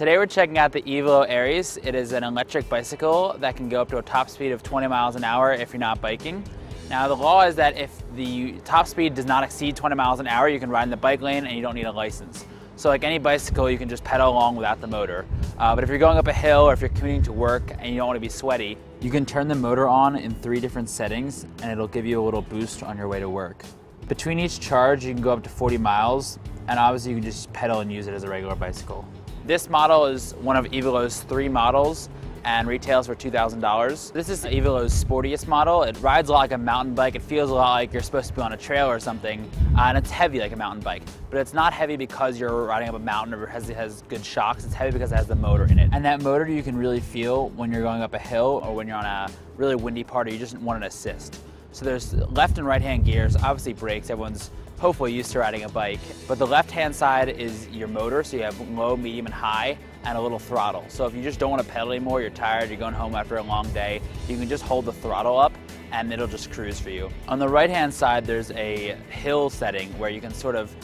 Today we're checking out the Evelo Aries. It is an electric bicycle that can go up to a top speed of 20 miles an hour if you're not biking. Now the law is that if the top speed does not exceed 20 miles an hour, you can ride in the bike lane and you don't need a license. So like any bicycle, you can just pedal along without the motor. But if you're going up a hill or if you're commuting to work and you don't want to be sweaty, you can turn the motor on in 3 different settings and it'll give you a little boost on your way to work. Between each charge, you can go up to 40 miles, and obviously you can just pedal and use it as a regular bicycle. This model is one of Evelo's 3 models and retails for $2,000. This is Evelo's sportiest model. It rides a lot like a mountain bike. It feels a lot like you're supposed to be on a trail or something, and it's heavy like a mountain bike. But it's not heavy because you're riding up a mountain or it has good shocks. It's heavy because it has the motor in it. And that motor you can really feel when you're going up a hill or when you're on a really windy part or you just want an assist. So there's left and right hand gears, obviously brakes. Everyone's hopefully used to riding a bike. But the left hand side is your motor, so you have low, medium, and high, and a little throttle. So if you just don't want to pedal anymore, you're tired, you're going home after a long day, you can just hold the throttle up and it'll just cruise for you. On the right hand side, there's a hill setting where you can sort of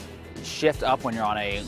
shift up when you're on a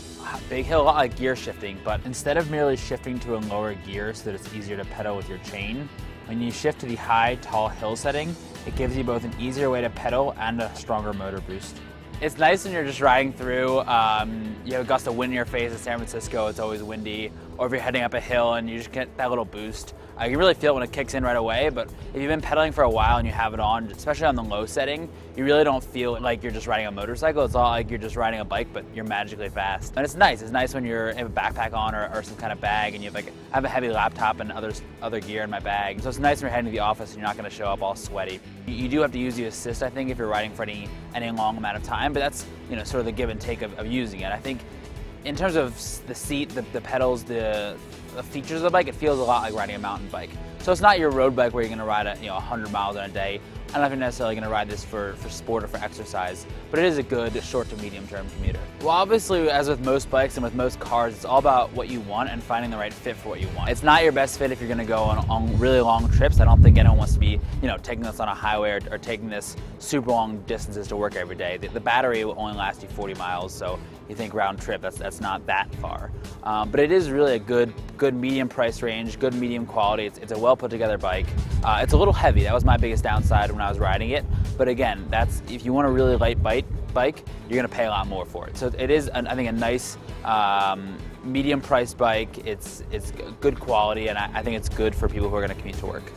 big hill, a lot like gear shifting, but instead of merely shifting to a lower gear so that it's easier to pedal with your chain, when you shift to the high, tall hill setting, it gives you both an easier way to pedal and a stronger motor boost. It's nice when you're just riding through, you have a gust of wind in your face in San Francisco, it's always windy, or if you're heading up a hill and you just get that little boost. You can really feel it when it kicks in right away, but if you've been pedaling for a while and you have it on, especially on the low setting, you really don't feel like you're just riding a motorcycle. It's all like you're just riding a bike, but you're magically fast. And it's nice. It's nice when you have a backpack on or some kind of bag and you have I have a heavy laptop and other gear in my bag. So it's nice when you're heading to the office and you're not gonna show up all sweaty. You do have to use the assist, I think, if you're riding for any long amount of time, but that's sort of the give and take of using it. I think in terms of the seat, the pedals, the features of the bike, it feels a lot like riding a mountain bike. So it's not your road bike where you're gonna ride at 100 miles in a day. I don't know if you're necessarily gonna ride this for sport or for exercise, but it is a good short to medium term commuter. Well, obviously, as with most bikes and with most cars, it's all about what you want and finding the right fit for what you want. It's not your best fit if you're gonna go on really long trips. I don't think anyone wants to be taking this on a highway or taking this super long distances to work every day. The battery will only last you 40 miles, so you think round trip, that's not that far. But it is really a good medium price range, good medium quality. It's a well put together bike. It's a little heavy. That was my biggest downside when I was riding it. But again, if you want a really light bike, you're gonna pay a lot more for it. So it is, I think, a nice medium priced bike. It's good quality, and I think it's good for people who are gonna commute to work.